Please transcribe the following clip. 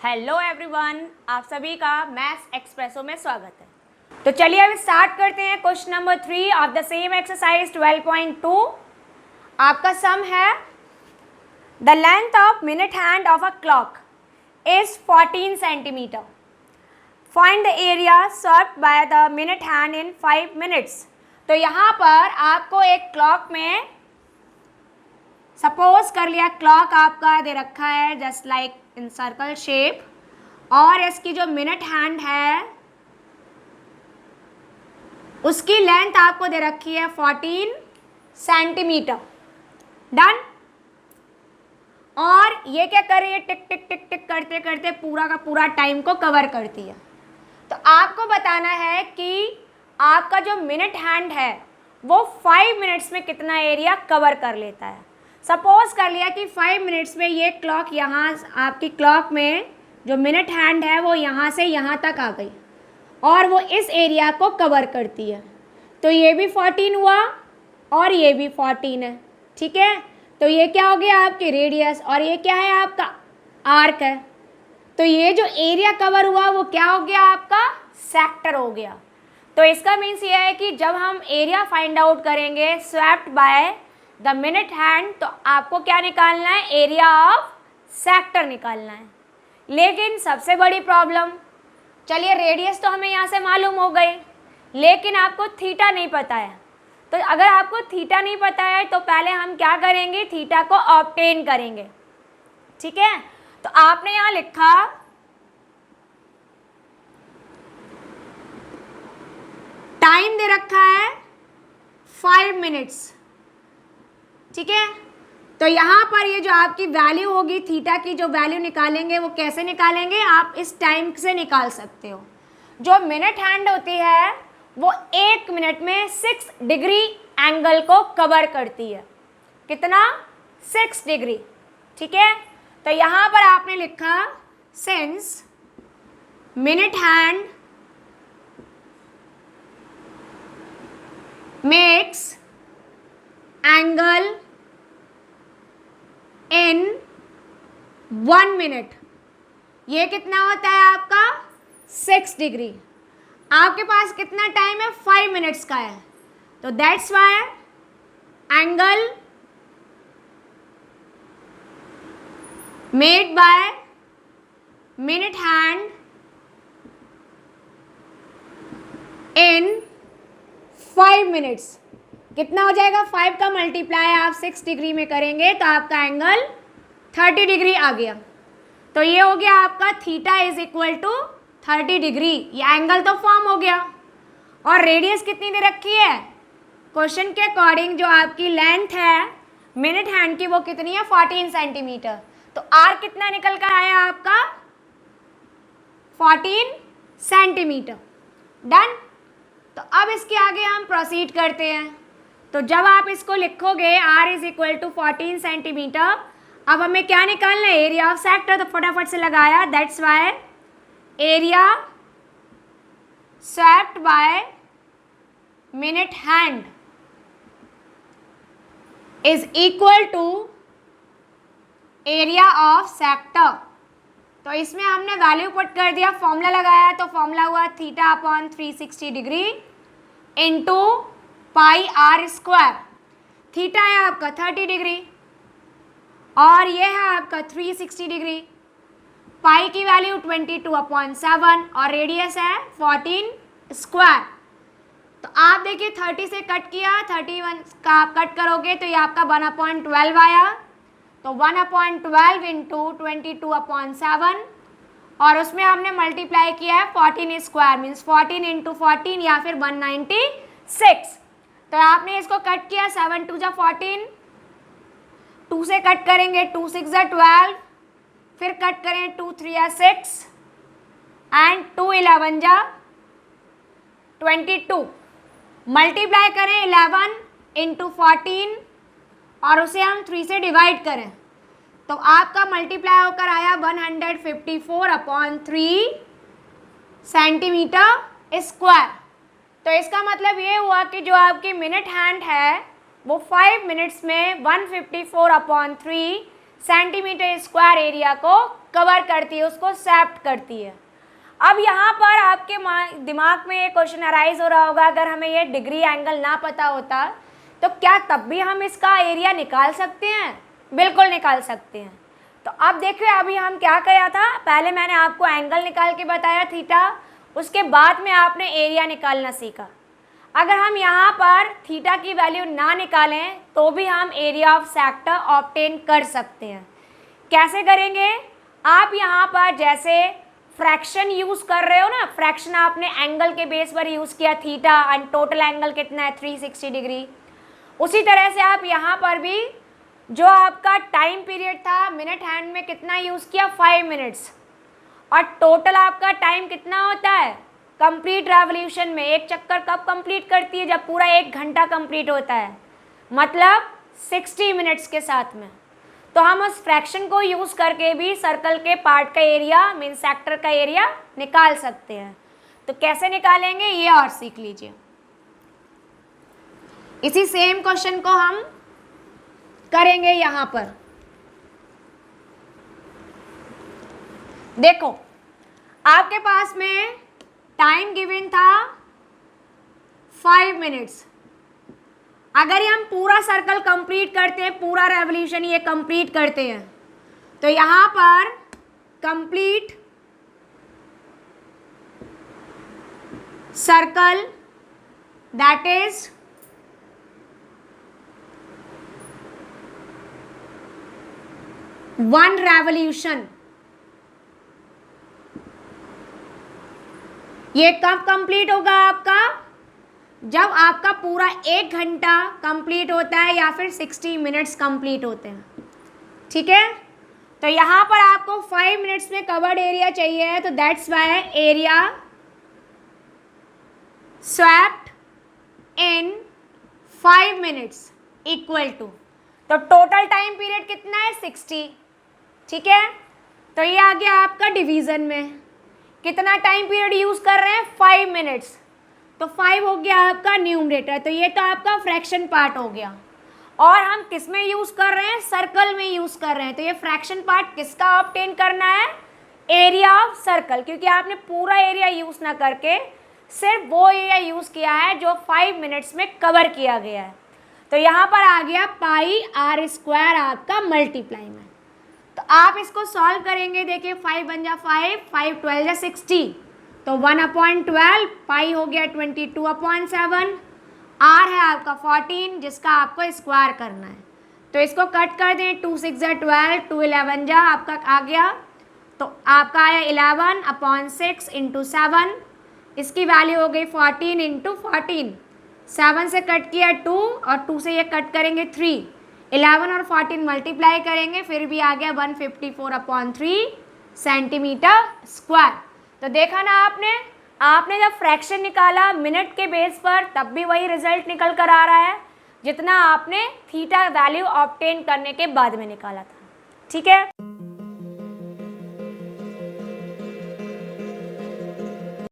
Hello everyone, आप सभी का मैथ्स एक्सप्रेसो में स्वागत है। तो चलिए अब स्टार्ट करते हैं question number 3 of the same exercise 12.2। आपका सम है the length of minute hand of a clock is 14 centimetre. Find the area served by the minute hand in 5 minutes. तो यहाँ पर आपको एक क्लॉक में सपोज कर लिया, क्लॉक आपका दे रखा है just like in circle shape और इसकी जो मिनट हैंड है उसकी लेंथ आपको दे रखी है 14 सेंटीमीटर। डन। और ये क्या कर रही है, टिक टिक टिक टिक करते करते पूरा का पूरा टाइम को कवर करती है। तो आपको बताना है कि आपका जो मिनट हैंड है वो 5 मिनट्स में कितना एरिया कवर कर लेता है। सपोज कर लिया कि 5 मिनट्स में ये क्लॉक यहाँ आपकी क्लॉक में जो मिनट हैंड है वो यहाँ से यहाँ तक आ गई और वो इस एरिया को कवर करती है। तो ये भी 14 हुआ और ये भी 14 है, ठीक है। तो ये क्या हो गया आपकी रेडियस और ये क्या है आपका आर्क है। तो ये जो एरिया कवर हुआ वो क्या हो गया आपका सेक्टर हो गया। तो इसका मीन्स ये है कि जब हम एरिया फाइंड आउट करेंगे swept by the minute hand तो आपको क्या निकालना है, एरिया ऑफ सेक्टर निकालना है। लेकिन सबसे बड़ी प्रॉब्लम, चलिए रेडियस तो हमें यहाँ से मालूम हो गई लेकिन आपको थीटा नहीं पता है। तो अगर आपको थीटा नहीं पता है तो पहले हम क्या करेंगे, थीटा को ऑब्टेन करेंगे, ठीक है। तो आपने यहाँ लिखा टाइम दे रखा है 5 मिनट्स, ठीक है। तो यहाँ पर ये जो आपकी वैल्यू होगी थीटा की जो वैल्यू निकालेंगे वो कैसे निकालेंगे, आप इस टाइम से निकाल सकते हो। जो मिनट हैंड होती है वो 1 मिनट में 6 डिग्री एंगल को कवर करती है। कितना, 6 डिग्री, ठीक है। तो यहाँ पर आपने लिखा since minute hand makes angle in 1 minute, ये कितना होता है आपका 6 डिग्री। आपके पास कितना टाइम है, 5 मिनट्स का है। तो that's Y angle made by minute hand in 5 minutes कितना हो जाएगा, 5 का मल्टीप्लाई आप 6 डिग्री में करेंगे तो आपका एंगल 30 डिग्री आ गया। तो ये हो गया आपका theta is equal to 30 degree. ये एंगल तो फॉर्म हो गया। और रेडियस कितनी दे रखी है, क्वेश्चन के अकॉर्डिंग जो आपकी लेंथ है मिनट हैंड की वो कितनी है, 14 सेंटीमीटर। तो आर कितना निकल कर आया आपका 14 सेंटीमीटर। डन। तो अब इसके आगे हम प्रोसीड करते हैं। तो जब आप इसको लिखोगे r is equal to 14 centimetre, अब हमें क्या निकालना है, एरिया ऑफ सेक्टर। तो फटाफट से लगाया, that's why area swept by minute hand is equal to area of sector. तो इसमें हमने वैल्यू पुट कर दिया, फॉर्मूला लगाया। तो फॉर्मूला हुआ theta upon 360 degree into pi r square. Theta है आपका 30 डिग्री और ये है आपका 360 डिग्री। पाई की वैल्यू 22/7 और रेडियस है 14 स्क्वायर। तो आप देखिए 30 से कट किया, 31 का आप कट करोगे तो ये आपका 1/12 आया। तो 1/12 इंटू 22/7 और उसमें हमने मल्टीप्लाई किया है 14 स्क्वायर मीन्स 14 इंटू 14 या फिर 196। तो आपने इसको कट किया, 7 2 जा 14, 2 से कट करेंगे 2 6 जा 12, फिर कट करें 2 3 जा 6 एंड 2 11 जा 22। मल्टीप्लाई करें 11 इंटू 14 और उसे हम 3 से डिवाइड करें तो आपका मल्टीप्लाई होकर आया 154/3 सेंटीमीटर स्क्वायर। तो इसका मतलब ये हुआ कि जो आपकी मिनट हैंड है वो 5 मिनट्स में 154/3 सेंटीमीटर स्क्वायर एरिया को कवर करती है, उसको सैप्ट करती है। अब यहाँ पर आपके दिमाग में ये क्वेश्चन अराइज हो रहा होगा, अगर हमें ये डिग्री एंगल ना पता होता तो क्या तब भी हम इसका एरिया निकाल सकते हैं? बिल्कुल निकाल सकते हैं। तो अब देखिए अभी हम क्या किया था, पहले मैंने आपको एंगल निकाल के बताया थीटा, उसके बाद में आपने एरिया निकालना सीखा। अगर हम यहाँ पर थीटा की वैल्यू ना निकालें तो भी हम एरिया ऑफ सेक्टर ऑब्टेन कर सकते हैं। कैसे करेंगे? आप यहाँ पर जैसे फ्रैक्शन यूज़ कर रहे हो ना, फ्रैक्शन आपने एंगल के बेस पर यूज़ किया थीटा, एंड टोटल एंगल कितना है 360 डिग्री, उसी तरह से आप यहाँ पर भी जो आपका टाइम पीरियड था मिनट हैंड में कितना यूज़ किया 5 मिनट्स, और टोटल आपका टाइम कितना होता है कंप्लीट रेवोल्यूशन में, एक चक्कर कब कंप्लीट करती है? जब पूरा 1 घंटा कंप्लीट होता है, मतलब 60 मिनट्स के साथ में। तो हम उस फ्रैक्शन को यूज़ करके भी सर्कल के पार्ट का एरिया मीन सेक्टर का एरिया निकाल सकते हैं। तो कैसे निकालेंगे ये और सीख लीजिए। इसी सेम क्वेश्चन को हम करेंगे यहाँ पर। देखो आपके पास में टाइम गिवन था 5 मिनट्स। अगर हम पूरा सर्कल कंप्लीट करते हैं, पूरा रेवोल्यूशन ये कंप्लीट करते हैं, तो यहाँ पर complete circle that is 1 revolution, ये कब कंप्लीट होगा आपका? जब आपका पूरा 1 घंटा कंप्लीट होता है या फिर 60 मिनट्स कंप्लीट होते हैं। ठीक है, तो यहाँ पर आपको 5 मिनट्स में कवर्ड एरिया चाहिए है, तो that's why area swept in 5 minutes equal to, तो टोटल टाइम पीरियड कितना है 60। ठीक है, तो ये आ गया आपका डिवीज़न में कितना टाइम पीरियड यूज़ कर रहे हैं 5 मिनट्स, तो 5 हो गया आपका न्यूमरेटर। तो ये तो आपका फ्रैक्शन पार्ट हो गया, और हम किस में यूज़ कर रहे हैं? सर्कल में यूज़ कर रहे हैं। तो ये फ्रैक्शन पार्ट किसका ऑब्टेन करना है? एरिया ऑफ सर्कल, क्योंकि आपने पूरा एरिया यूज़ ना करके सिर्फ वो एरिया यूज़ किया है जो 5 मिनट्स में कवर किया गया है। तो यहाँ पर आ गया पाई आर स्क्वायर आपका मल्टीप्लाई में। तो आप इसको सॉल्व करेंगे, देखिए 5 बन जा 5, 5 12 जा 60, तो 1/12 पाई हो गया 22/7, आर है आपका 14 जिसका आपको स्क्वायर करना है। तो इसको कट कर दें, 2 6 जा 12, 2 11 जा आपका आ गया, तो आपका आया 11/6 इंटू 7, इसकी वैल्यू हो गई 14 इंटू 14, 7 से कट किया 2 और 2 से ये कट करेंगे 3, 11 और 14 मल्टीप्लाई करेंगे फिर भी आ गया 154/3 सेंटीमीटर स्क्वायर। तो देखा ना आपने जब फ्रैक्शन निकाला मिनट के बेस पर तब भी वही रिजल्ट निकल कर आ रहा है जितना आपने थीटा वैल्यू ऑब्टेन करने के बाद में निकाला था। ठीक है।